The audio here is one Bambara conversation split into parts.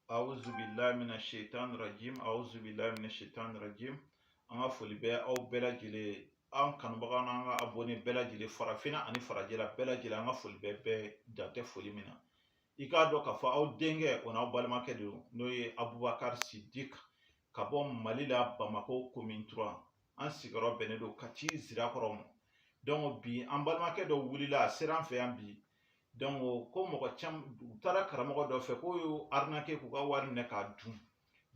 Auzu billahi minash shaitanir rajim. Auzu billahi minash shaitanir rajim. An ka foli bɛ aw bɛɛ lajɛlen, an kanubaga n'an ka abonné bɛɛ lajɛlen, farafinna ani farajɛla bɛɛ lajɛlen, an ka foli bɛɛ dan tɛ foli min na. I k'a dɔn k'a fɔ aw denkɛ o n'aw balimakɛ de don, n'o ye Abubakar Sidik ka bɔ Mali la, Bamako commune 3. An sigiyɔrɔ bɛnnen don Kati Zirakɔrɔ ma. Donc bi an balimakɛ dɔ wulila a sera an fɛ yan bi. Donc ko mɔgɔ caman u taara karamɔgɔ dɔ fɛ k'o y'u arnaqué k'u ka wari minɛ k'a dun.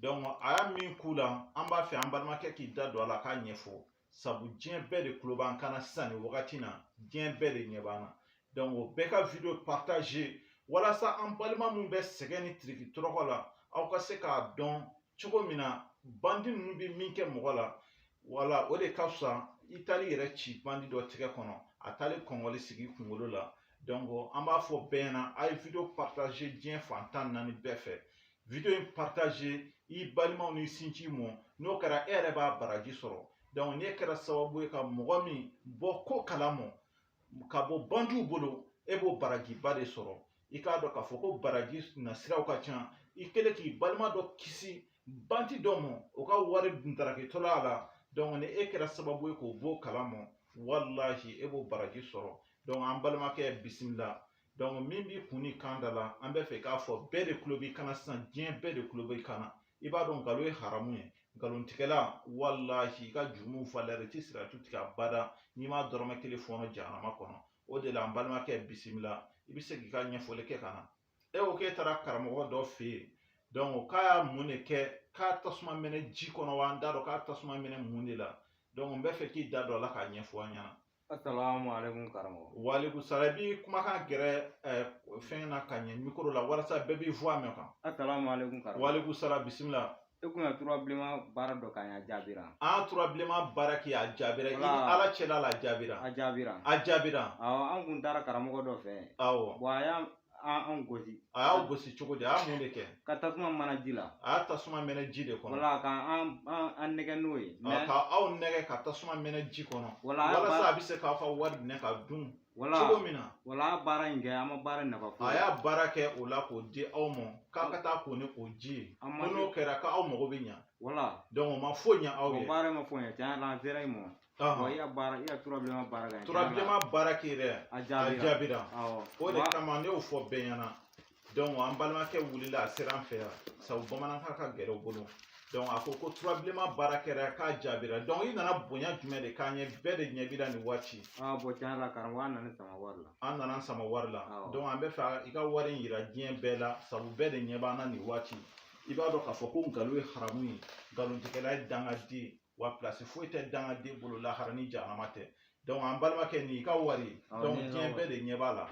Donc a y'a min k'u la, an b'a fɛ an balimakɛ k'i da don a la k'a ɲɛfɔ, sabu diɲɛ bɛɛ de tulo b'an kan na sisan nin wagati na, diɲɛ bɛɛ de ɲɛ b'an na. Donc o bɛɛ ka video partager walasa an balima min bɛ sɛgɛn ni tiriki tɔrɔkɔ la, aw ka se k'a dɔn cogo min na bandi ninnu bɛ min kɛ mɔgɔ la. Wala, o de ka fisa i taali yɛrɛ ci bandi dɔ tigɛ kɔnɔ, a taali kɔngɔli sigi kunkolo la. Donc an b'a fɔ bɛɛ ɲɛna, a ye video partager diɲɛ fan 14 bɛɛ fɛ. Video in partager i balimaw ni sinji mɔ, n'o kɛra e yɛrɛ b'a baraji sɔrɔ. Donc n'e kɛra sababu ye ka mɔgɔ min bɔ ko kalama ka bɔ bandiw bolo, e b'o barajiba de sɔrɔ. I k'a dɔn k'a fɔ ko baraji nasiraw ka ca, i kɛlen k'i balima dɔ kisi bandi dɔ ma, o ka wari darakitɔla a la. Donc ni e kɛra sababu ye k'o bɔ kalama, wallahi e b'o baraji sɔrɔ. Donc an balimakɛ bisimila. Donc min b'i kun ni kan da la, an bɛ fɛ k'a fɔ bɛɛ de tulo b'i kan na sisan, diɲɛ bɛɛ de tulo b'i kan na. I b'a dɔn nkalon ye haramu ye, nkalontigɛla wallahi i ka jurumu valeur i tɛ siratu tigɛ abada n'i ma dɔrɔmɛ kelen fɔɔnɔ jahanama kɔnɔ. O de la an balimakɛ bisimila, i bɛ se k'i ka ɲɛfɔli kɛ ka na. E ko k'e taara karamɔgɔ dɔ fɛ yen, donc k'a y'a mun de kɛ, k'a tasuma mɛnɛ ji kɔnɔ wa, an t'a dɔn k'a tasuma mɛnɛ mun de la. Donc n bɛ fɛ k'i da don a la k'a ɲɛfɔ an ɲɛna. Assalamu alaikum karamɔgɔ. Walekum salam. I b'i kumakan gɛrɛ fɛn na ka ɲɛ micro la walasa bɛɛ b'i voix mɛn quoi. Assalamu alaikum karamɔgɔ. Walekum salam, bisimila. E kun ye tura bilenman baara dɔ k'an ye, a jaabira. An tura bilenman baara kɛ a jaabira. I ni Ala cɛla la a jaabira. A jaabira. A jaabira. Awɔ, an kun taara karamɔgɔ dɔ fɛ. Awɔ. Bon a y'an gosi. A y'aw gosi cogo di? A y'a mun de kɛ? Ka tasuma mana ji la. A y'a tasuma mɛnɛ ji de kɔnɔ. Wala k'an nɛgɛ n'o ye. Ka aw nɛgɛ ka tasuma mɛnɛ ji kɔnɔ. Walasa a bɛ se k'aw ka wari minɛ ka dun. Cogo min na. Wala a baara in kɛ, an ma baara in nafa foyi. A y'a baara kɛ o la k'o di aw ma, k'a ka taa ko ni o ji ye. Ko n'o kɛra k'aw mago bɛ ɲa. Wala. Donc o ma foyi ɲa aw ye. O baara ma foyi ɲa, tiɲɛ yɛrɛ la an sera i ma. Bon i ka tura bilenman baara kɛ. Tura bilenman baara kɛ yɛrɛ a jaabira. O de kama ne y'o fɔ bɛɛ ɲɛna. Donc an balimakɛ wulila a sera an fɛ yan, sabu bamanankan ka gɛrɛ u bolo. Donc a ko tura bilenman baara kɛra k'a jaabira. Donc i nana bonya jumɛn de k'an ye, bɛɛ de ɲɛ b'i la nin waati. Bon tiɲɛ yɛrɛ la karamɔgɔ, an nana sama wari la. An nana sama wari la. Donc an bɛ fɛ i ka wari in yira diɲɛ bɛɛ la, sabu bɛɛ de ɲɛ b'an na nin waati. I b'a dɔn k'a fɔ ko nkalon ye haramu ye, nkalontigɛla ye dangaden, wa place foyi tɛ dangaden bolo lahara ni jahanama tɛ. Donc an balimakɛ nin i ka wari, donc diɲɛ bɛɛ de ɲɛ b'a la.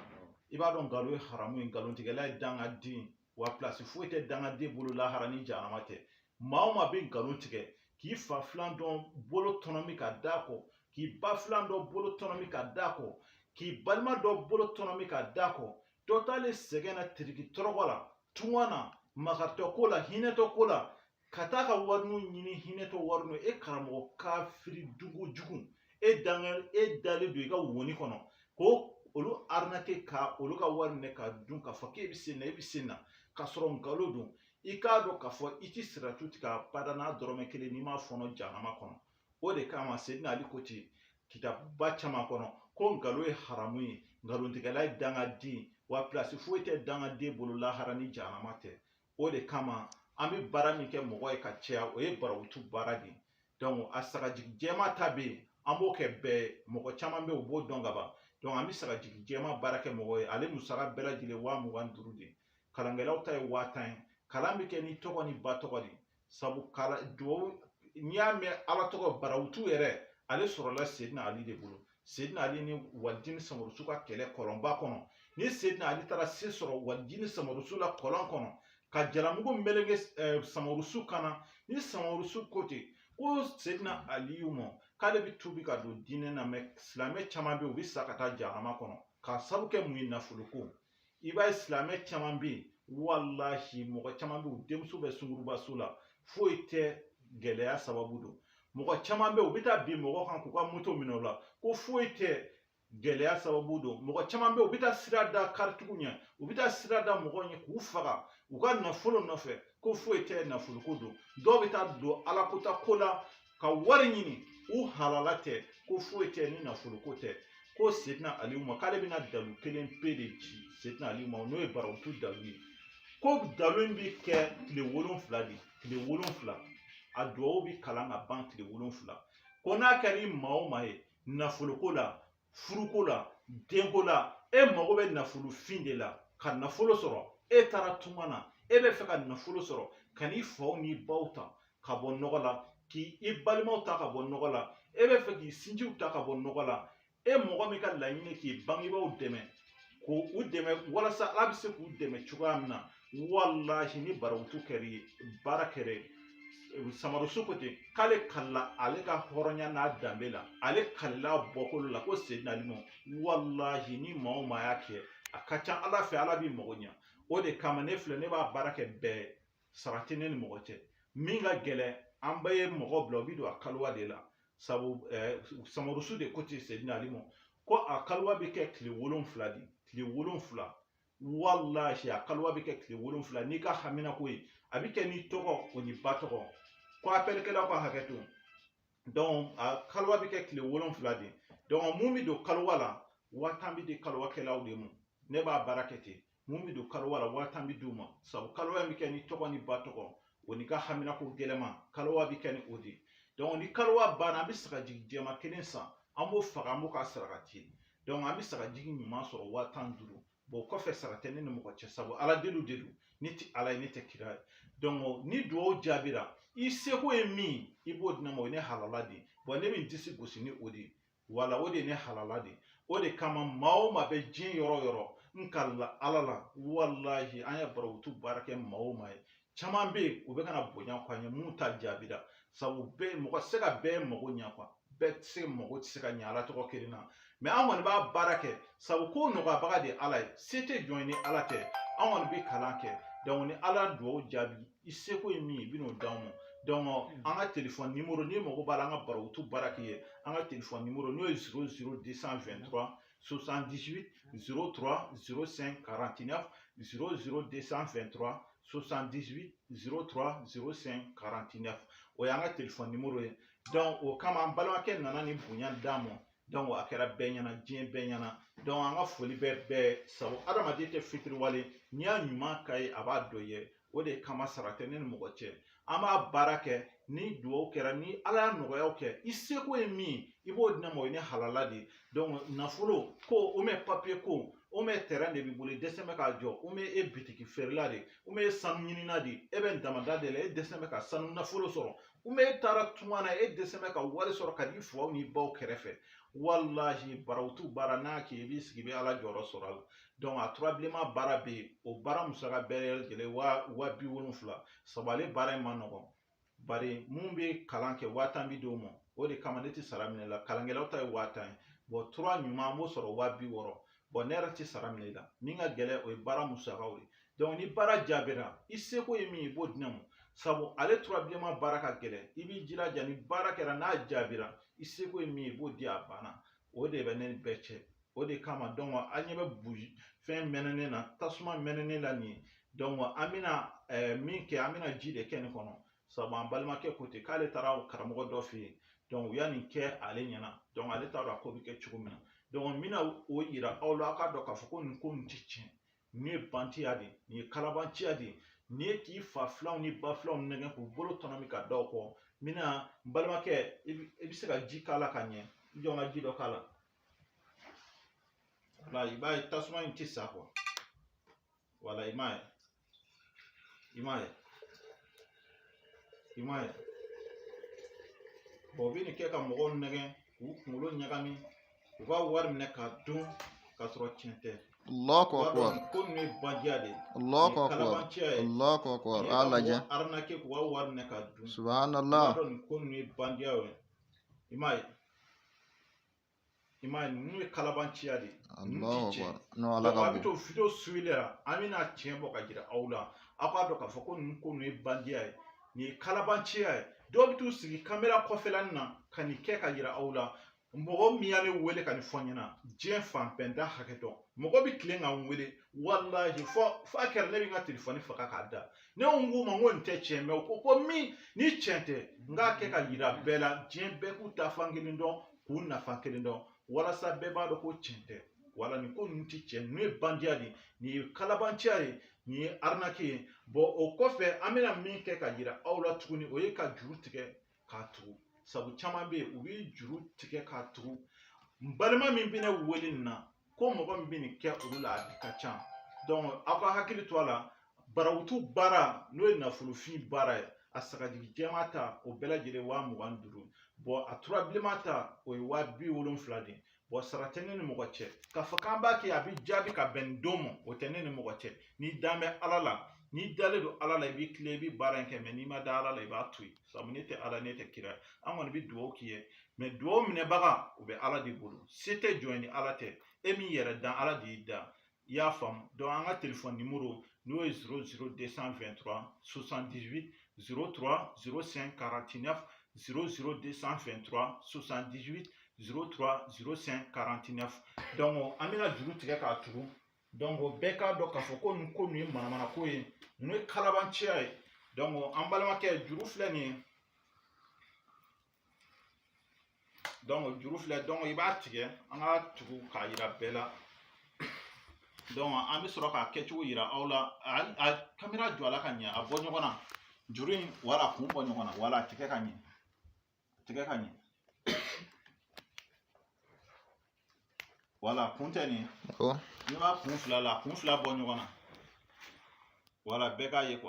I b'a dɔn nkalon ye haramu ye, nkalontigɛla ye dangaden, wa place foyi tɛ dangaden bolo lahara ni jahanama tɛ. Maa o maa bɛ nkalon tigɛ, k'i fa filan dɔ bolo tɔnɔmi ka d'a kɔ, k'i ba filan dɔ bolo tɔnɔmi ka d'a kɔ, k'i balima dɔ bolo tɔnɔmi ka d'a kɔ, dɔ t'ale sɛgɛn na tiriki tɔrɔkɔ la, tunga na, makaritɔ ko la, hinɛtɔ ko la, ka taa ka wariniw ɲini hinɛtɔ wariniw. E karamɔgɔ kafiri jugu, e dalen don i ka woni kɔnɔ ko olu arnaqué ka olu ka wari minɛ ka dun, k'a fɔ k'e bɛ sen na, e bɛ sen na, k'a sɔrɔ nkalon don. I k'a dɔn k'a fɔ i tɛ siratu tigɛ abada n'a dɔrɔmɛ kelen n'i m'a fɔɔnɔ jahanama kɔnɔ. O de kama Seydina Ali ko ten kitabuba caman kɔnɔ ko nkalon ye haramu ye, nkalontigɛla ye dangaden, wa place foyi tɛ dangaden bolo lahara ni jahanama tɛ. O de kama an bɛ baara min kɛ mɔgɔ ye ka caya, o ye barawutu baara de ye. Donc a sagajigi jɛma ta bɛ yen, an b'o kɛ bɛɛ, mɔgɔ caman bɛ yen u b'o dɔn ka ban. Donc an bɛ sagajigi jɛma baara kɛ mɔgɔ ye, ale musaka bɛɛ lajɛlen 25,000 de. Kalankɛlaw ta ye 50,000 ye. Kalan bɛ kɛ ni tɔgɔ ni ba tɔgɔ de, sabu duwawu n'i y'a mɛn Ala tɔgɔ barawutu yɛrɛ, ale sɔrɔla Seydina Ali de bolo. Seydina Ali ni Walidini Samarusu ka kɛlɛ kɔlɔnba kɔnɔ. Ni Seydina Ali taara se sɔrɔ Walidini Samarusu la kɔlɔn kɔnɔ, ka jalamugu meleke Samarusu kana, ni Samarusu ko ten ko Seydina Aliyu ma k'ale bɛ tuubi ka don diinɛ na, mais silamɛ caman bɛ yen u bɛ sa ka taa jahanama kɔnɔ, k'a sabu kɛ mun ye nafoloko. I b'a ye silamɛ caman bɛ yen, wallahi mɔgɔ caman bɛ yen u denmuso bɛ sungurubaso la, foyi tɛ gɛlɛya sababu don. Mɔgɔ caman bɛ yen u bɛ taa bin mɔgɔ kan k'u ka moto minɛ o la, ko foyi tɛ gɛlɛya sababu don mɔgɔ caman bɛ u bɛ taa sira da karitigiw ɲɛ u bɛ taa sira da mɔgɔw ɲɛ k'u faga u ka nafolo nɔfɛ ko foyi tɛ nafolo ko don dɔw bɛ taa don alakota ko la ka wari ɲini u halala tɛ ko foyi tɛ ni nafolo ko tɛ ko Seydina Aliyu ma k'ale bɛna dalu kelen pe de ci Seydina Aliyu ma n'o ye Barawutu dalu ye ko dalu in bɛ kɛ tile 7 de tile 7 a duwawu bɛ kalan ka ban tile 7 ko n'a kɛra i maa o maa ye nafolo ko la furuko la denko la e mago bɛ nafolo fin de la ka nafolo sɔrɔ e taara tunga na e bɛ fɛ ka nafolo sɔrɔ ka n'i faw n'i baw ta ka bɔ nɔgɔ la k'i balimaw ta ka bɔ nɔgɔ la e bɛ fɛ k'i sinjiw ta ka bɔ nɔgɔ la e mɔgɔ min ka laɲini k'i bangebaaw dɛmɛ k'u dɛmɛ walasa ala bɛ se k'u dɛmɛ cogoya min na walahi ni Barawutu kɛra ye baara kɛra Samarusu ko ten k'ale kalila ale ka hɔrɔnya n'a danbe la ale kalila bɔkolo la ko Seydina Aliyu walahi ni maa o maa y'a kɛ a ka ca ala fɛ ala b'i mago ɲa o de kama ne filɛ ne b'a baara kɛ bɛɛ sara tɛ ne ni mɔgɔ cɛ min ka gɛlɛn an bɛɛ ye mɔgɔ bila u bɛ don a kaliwa de la sabu Samarusu de ko ten Seydina Aliyu ko a kaliwa bɛ kɛ tile 7 de tile 7 walahi a kaliwa bɛ kɛ tile 7 n'i ka hamina ko ye a bɛ kɛ n'i tɔgɔ o ni ba tɔgɔ ko apɛlikɛlaw ka hakɛ to donc a kaliwa bɛ kɛ tile 7 de donc mun bɛ don kaliwa la 1000 bɛ di kaliwakɛlaw de ma ne b'a baara kɛ ten mun bɛ don kaliwa la 1000 bɛ d'u ma sabu kaliwa in bɛ kɛ ni tɔgɔ ni ba tɔgɔ o ni ka hamina ko gɛlɛma kaliwa bɛ kɛ ni o de donc ni kaliwa banna an bɛ sagajigi jɛma kelen san an b'o faga an b'o ka saraka ci donc an bɛ sagajigi ɲuman sɔrɔ 5000 bon kɔfɛ sara tɛ ne ni mɔgɔ cɛ sabu ala delu de don ni tɛ ala ye ne tɛ kira ye donc ni duwawu jaabira i seko ye min i b'o di ne ma o ye ne halala de bon ne bɛ n disi gosi ni o de wala o de ye ne halala de o de kama maa o maa bɛ diɲɛ yɔrɔ yɔrɔ n kalila ala la walahi an ye Barawutu baara kɛ maa o maa ye caman bɛ yen u bɛ kana bonya k'an ye mun ta jaabira sabu bɛɛ mɔgɔ tɛ se ka bɛɛ mago ɲa quoi bɛɛ tɛ se mago tɛ se ka ɲa ala tɔgɔ kelen na mais an kɔni b'a baara kɛ sabu ko nɔgɔyabaga de ye ala ye se tɛ jɔn ye ni ala tɛ an kɔni bɛ kalan kɛ donc ni ala duwawu jaabi i seko ye min ye i bɛ n'o d'anw ma donc an ka téléphone numéro ni mago b'a la an ka Barawutu baara kɛ ye an ka téléphone numéro n'o ye 00223 78 03 05 49 00223 78 03 05 49 o y'an ka téléphone numéro ye donc o kama an balimakɛ nana ni bonya d'an ma donc a kɛra bɛɛ ɲɛna diɲɛ bɛɛ ɲɛna donc an ka foli bɛ bɛɛ sabu adamaden tɛ fitiriwale n'i y'a ɲuman k'a ye a b'a dɔ ye o de kama sara tɛ ne ni mɔgɔ cɛ an b'a baara kɛ ni duwawu kɛra ni ala y'a nɔgɔyaw kɛ i seko ye min i b'o di ne ma o ye ne halala de donc nafolo ko o mɛ papier ko o mɛ terrain de b'i bolo i dɛsɛ bɛ k'a jɔ o mɛ e bitiki feerela de o mɛ e sanu ɲinina de e bɛ n damada de la e dɛsɛ bɛ ka sanu nafolo sɔrɔ o mɛ e taara tunga na e dɛsɛ bɛ ka wari sɔrɔ ka di faw ni baw kɛrɛfɛ walahi Barawutu baara n'a kɛ i b'i sigi i bɛ ala jɔyɔrɔ sɔrɔ a la donc a turabilenma baara bɛ yen o baara musaka bɛɛ lajɛlen 70,000 sabu ale baara in ma nɔgɔn bari mun bɛ kalan kɛ 5000 bɛ d'o ma o de kama ne tɛ sara minɛ la kalankɛlaw ta ye 5000 ye bon tura ɲuman an b'o sɔrɔ 70,000 bon ne yɛrɛ tɛ sara minɛ la min ka gɛlɛn o ye baara musakaw ye donc ni baara jaabira i seko ye min ye i b'o di ne ma sabu ale turabilenma baara ka gɛlɛn i b'i jilaja ni baara kɛra n'a jaabira i seko ye min ye i b'o di a banna o de bɛ ne ni bɛɛ cɛ o de kama donc an ɲɛ bɛ buji fɛn mɛnɛnen na tasuma mɛnɛnen la nin ye donc an bɛna min kɛ an bɛna ji de kɛ nin kɔnɔ sabu an balimakɛ ko ten k'ale taara karamɔgɔ dɔ fɛ yen donc u y'a nin kɛ ale ɲɛna donc ale t'a dɔn a ko bɛ kɛ cogo min na donc n bɛna o yira aw la aw k'a dɔn k'a fɔ ko nin ko nin tɛ tiɲɛ nin ye bantiya de ye nin ye kalabanciya de ye nin ye k'i fa filanw ni ba filanw nɛgɛn k'u bolo tɔnɔmin ka da o kɔ n bɛna n balimakɛ i bɛ se ka ji k'a la ka ɲɛ n jɔ n ka ji dɔ k'a la wala i b'a ye tasuma in tɛ sa quoi wala i m'a ye i m'a ye i m'a ye bon u bɛ nin kɛ ka mɔgɔw nɛgɛn k'u kunkolo ɲagami u ka wari minɛ k'a dun k'a sɔrɔ tiɲɛ tɛ Allahu akbar ko nin ye bandiya de ye Allahu akbar Allahu akbar alaja arnaquer k'u ka wari minɛ k'a dun subhanallah ko nin ye bandiya ye i m'a ye i m'a ye ninnu ye kalabanciya de ye Allahu akbar no donc ala a bɛ ka to video suivre la an bɛna tiɲɛ bɔ ka jira aw la aw k'a dɔn k'a fɔ ko nin ye bandiya ye nin ye kalabanciya ye dɔw bɛ t'u sigi caméra kɔfɛlanin na ka nin kɛ ka jira aw la mɔgɔ min y'ale wele ka nin fɔ n ɲɛna diɲɛ fan bɛɛ da hakɛ dɔn mɔgɔ bɛ tilen ka n wele walahi fɔ a kɛra ne bɛ n ka telefɔni faga k'a da ne ko n k'u ma n ko nin tɛ tiɲɛ mɛ u ko min ni tiɲɛ tɛ n k'a kɛ ka yira bɛɛ la diɲɛ bɛɛ k'u ta fan kelen dɔn k'u nafa kelen dɔn walasa bɛɛ b'a dɔn ko tiɲɛ tɛ wala nin ko ninnu tɛ tiɲɛ ninnu ye bandiya de nin ye kalabanciya ye nin ye arnaque ye o kɔfɛ an bɛna min kɛ ka yira aw la tuguni o ye ka juru tigɛ k'a tugu sabu caman bɛ yen u bɛ juru tigɛ k'a tugu n balima min bɛ ne wele nin na ko mɔgɔ min bɛ nin kɛ olu la a ka ca aw ka hakili to a la barawutu baara n'o ye nafolofin baara ye a sagajigi jɛma ta o bɛɛ lajɛlen 25,000 a turabilenma ta o ye 70,000 de sara tɛ ne ni mɔgɔ cɛ k'a fɔ k'an b'a kɛ a bɛ jaabi ka bɛn nin don ma o tɛ ne ni mɔgɔ cɛ n'i dan bɛ ala la n'i dalen don ala la i b'i tilen i bɛ baara in kɛ mɛ n'i ma da ala la i b'a to yen sabu ne tɛ ala ne tɛ kira an kɔni bɛ dugawu k'i ye mɛ dugawu minɛbaga o bɛ ala de bolo se tɛ jɔn ni ala tɛ e min yɛrɛ dan ala de y'i da i y'a faamu an ka telefɔni nimero n'o ye 00223 78 03 05 49 00223 78 03 05 49 an bɛna juru tigɛ k'a tugu bɛɛ k'a dɔn k'a fɔ ko nin ko nin ye manamana ko ye ninnu ye kalabanciya ye an balimakɛ juru filɛ nin ye juru filɛ i b'a tigɛ an ka tugu k'a yira bɛɛ la an bɛ sɔrɔ k'a kɛcogo yira aw la a kamera jɔ a la ka ɲɛ a bɔ ɲɔgɔn na juru in wala kun bɔ ɲɔgɔn na wala tigɛ ka ɲɛ wala kun tɛ nin n'i b'a kun fila la kun fila bɔ ɲɔgɔn na wala bɛɛ k'a ye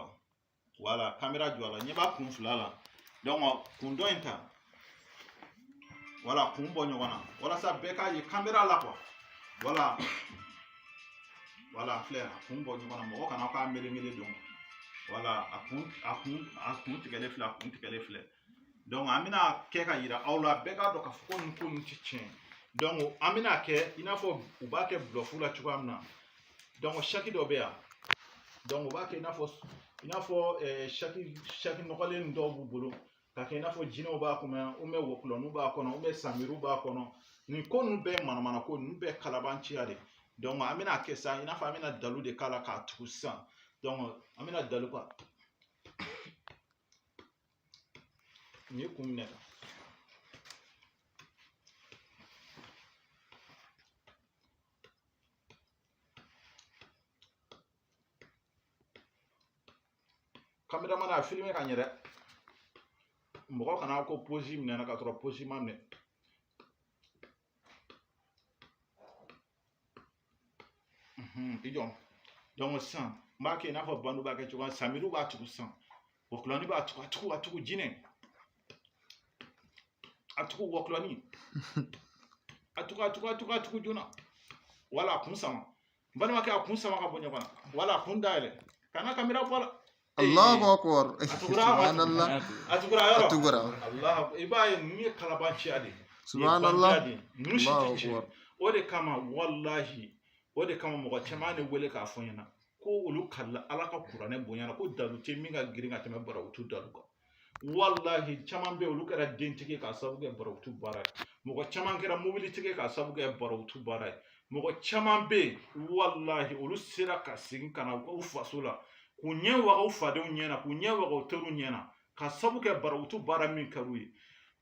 wala kamera jɔ a la n'i b'a kun fila la kun dɔ in ta wala kun bɔ ɲɔgɔn na walasa bɛɛ k'a ye kamera la wala filɛ a kun bɔ ɲɔgɔn na mɔgɔ kana k'a melemele dɔn wala a kun tigɛlen filɛ a kun tigɛlen filɛ an bɛna kɛ ka yira aw la bɛɛ k'a dɔn k'a fɔ ko nin ko nin tɛ tiɲɛ an bɛna kɛ i n'a fɔ u b'a kɛ bulɔfu la cogoya min na saki dɔ bɛ yan u b'a kɛ i n'a fɔ saki nɔgɔlen dɔw b'u bolo k'a kɛ i n'a fɔ jinɛw b'a kɔnɔ wɔkulɔninw b'a kɔnɔ sanbiriw b'a kɔnɔ nin ko ninnu bɛɛ ye manamana ko ninnu bɛɛ kalabanciya de an bɛna kɛ sisan i n'a fɔ an bɛna dalu de k'a la k'a tugu sisan an bɛna dalu kan nin ye kun minɛ kan kameramani a filime ka ɲɛ dɛ mɔgɔ kana ko posi minɛ na ka sɔrɔ posi ma minɛ i jɔ sisan n b'a kɛ i n'a fɔ bandu b'a kɛ cogoya samiriw b'a tugu sisan wɔkulɔni b'a tugu a tugu jinɛ a tugu wɔkulɔni a tugu joona wala a kun sama n balimakɛ a kun sama ka bɔ ɲɔgɔn na wala a kun dayɛlɛ kana kamera bɔ la Allahu akbar subhanallah a tugura Allah i b'a ye ninnu ye kalabanciya de subhanallah ninnu si tɛ tiɲɛ o de kama wallahi o de kama mɔgɔ caman ne wele k'a fɔ ɲɛna ko olu kala ala ka kuranɛ bonya na ko dalu tɛ min ka girin ka tɛmɛ barawutu dalu kan wallahi caman bɛ olu kɛra dentigi k'a sababu kɛ barawutu baara ye mɔgɔ caman kɛra mobilitigi k'a sababu kɛ barawutu baara ye mɔgɔ caman bɛ wallahi olu sera ka segin ka na u faso la k'u ɲɛ waga u fadenw ɲɛna k'u ɲɛ waga u teriw ɲɛna ka sababu kɛ barawutu baara min kɛr'u ye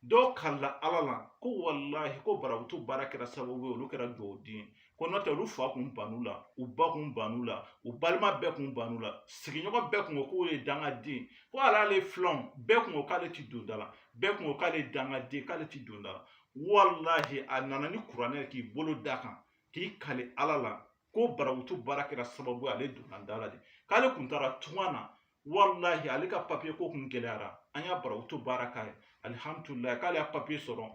dɔw kala ala la ko wallahi ko barawutu baara kɛra sababu ye olu kɛra duwawuden ko n'o tɛ olu fa kun ban'u la u ba kun ban'u la u balima bɛɛ kun ban'u la sigiɲɔgɔn bɛɛ kun ko k'o ye dangaden ko ale filanw bɛɛ kun ko k'ale ti don da la bɛɛ kun ko k'ale dangaden k'ale ti don da la wallahi a nana ni kuranɛ k'i bolo da kan k'i kale ala la ko barawutu baara kɛra sababu ye ale donna da la de k'ale kun taara tunga na wallahi ale ka papiye ko kun gɛlɛyara an y'a barawutu baara k'a ye alhamdulilayi k'ale y'a papiye sɔrɔ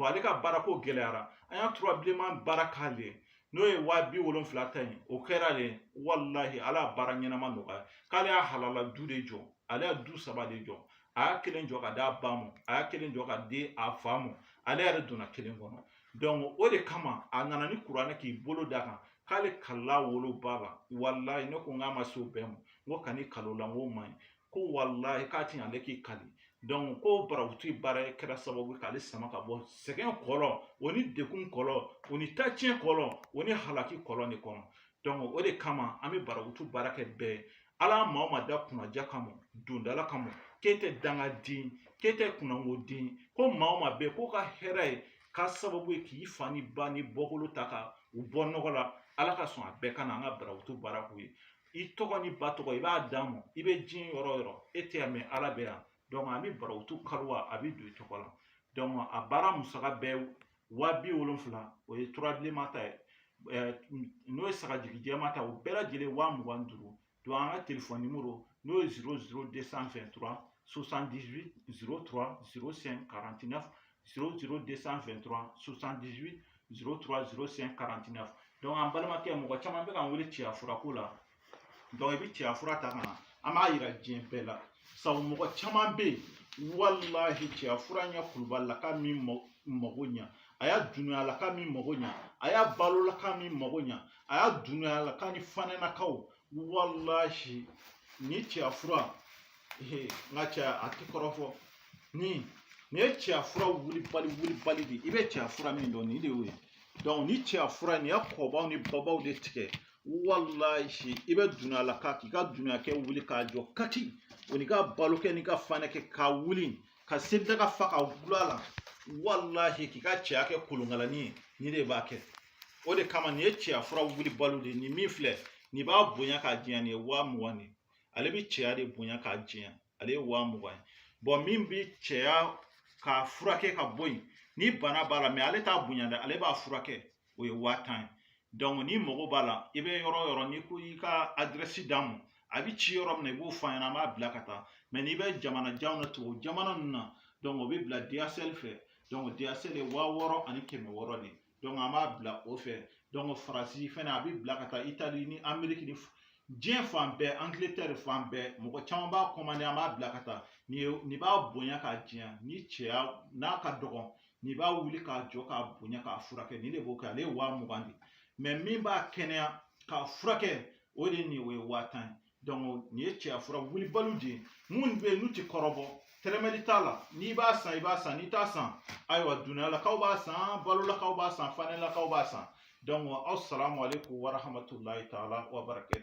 ale ka baara ko gɛlɛyara an y'a turabilenman baara k'ale ye n'o ye 70,000 ta ye o kɛra de wallahi ala y'a baara ɲɛnama nɔgɔya k'ale y'a halala du de jɔ ale y'a du 3 de jɔ a y'a 1 jɔ ka d'a ba ma a y'a 1 jɔ ka di a fa ma ale yɛrɛ donna 1 kɔnɔ o de kama a nana ni kuranɛ k'i bolo da kan k'ale kalila wolo ba la wallahi ne ko n k'a ma se o bɛɛ ma n ko kan'i kalo la n k'o man ɲi ko wallahi k'a ti ale k'i kali donc ko barawutu baara kɛra sababu k'ale sama ka bɔ sɛgɛn kɔlɔ o ni dekun kɔlɔ o ni taciyɛn kɔlɔ o ni halaki kɔlɔ de kɔnɔ donc o de kama an bɛ barawutu baara kɛ bɛɛ ala maa o maa da kunnaja kama dondala kama k'e tɛ dangaden k'e tɛ kunnangoden ko maa o maa bɛɛ k'o ka hɛrɛ ye k'a sababu ye k'i fa ni ba ni bɔkolo ta ka u bɔ nɔgɔ la ala ka sɔn a bɛɛ ka na an ka barawutu baara k'u ye i tɔgɔ ni ba tɔgɔ i b'a d'a ma i bɛ diɲɛ yɔrɔ o yɔrɔ e tɛ yan mɛ ala bɛ yan donc an bɛ barawutu kaliwa a bɛ don i tɔgɔ la donc a baara musaka bɛɛ 70,000 o ye turabilenma ta ye n'o ye sagajigi jɛma ta o bɛɛ lajɛlen 25,000 donc an ka téléphone numéro n'o ye 00223 78 03 05 49 00223 78 03 05 49 donc an balimakɛ mɔgɔ caman bɛ k'an wele cɛya furako la donc i bɛ cɛya fura ta ka na an b'a yira diɲɛ bɛɛ la sabu mɔgɔ caman bɛ yen walahi cɛya fura ɲɛ kulubalilaka min mago ɲa a y'a dunuyalaka min mago ɲa a y'a balolaka min mago ɲa a y'a dunuyalaka ni fanɛnakaw walahi ni cɛya fura n ka cɛya a ti kɔrɔfɔ ni ye cɛya fura wulibali de i bɛ cɛya fura min dɔn nin de y'o ye donc ni cɛya fura nin ye kɔbaw ni babaw de tigɛ walahi i bɛ dunuyalaka k'i ka dunuyakɛ wuli k'a jɔ kati o ni ka balokɛ ni ka fanɛkɛ k'a wuli ka selidaga fa ka gula la walahi k'i ka cɛya kɛ kolongalani ye ni de b'a kɛ o de kama nin ye cɛya fura wulibalo de ni min filɛ nin b'a bonya k'a diɲɛ nin ye 20,000 de ale bɛ cɛya de bonya k'a diɲɛ ale ye 20,000 ye bon min bɛ cɛya k'a furakɛ ka bɔ yen ni bana b'a la mais ale t'a bonya dɛ ale b'a furakɛ o ye 10,000 ye donc ni mago b'a la i bɛ yɔrɔ o yɔrɔ n'i ko i ka adresse d'a ma a bɛ ci yɔrɔ min na i b'o fɔ an ɲɛna an b'a bila ka taa mais n'i bɛ jamana janw na tubabu jamana ninnu na donc o bɛ bila DHL fɛ donc DHL ye 6,600 de donc an b'a bila o fɛ donc Faransi fɛnɛ a bɛ bila ka taa Itali ni Amérique ni diɲɛ fan bɛɛ Angleterre fan bɛɛ mɔgɔ caman b'a commandé an b'a bila ka taa nin b'a bonya k'a diɲɛ ni cɛya n'a ka dɔgɔ nin b'a wuli k'a jɔ k'a bonya k'a furakɛ nin de b'o kɛ ale ye 20,000 de mais min b'a kɛnɛya k'a furakɛ o de nin o ye 10,000 ye donc nin ye cɛya fura wulibaliw de ye minnu bɛ yen n'u ti kɔrɔbɔ tɛrɛmɛli t'a la n'i b'a san i b'a san n'i t'a san ayiwa duniyalakaw b'a san balolakaw b'a san fanɛlakaw b'a san donc assalamu alaikum wa rahmatulahi taala wa barakatuh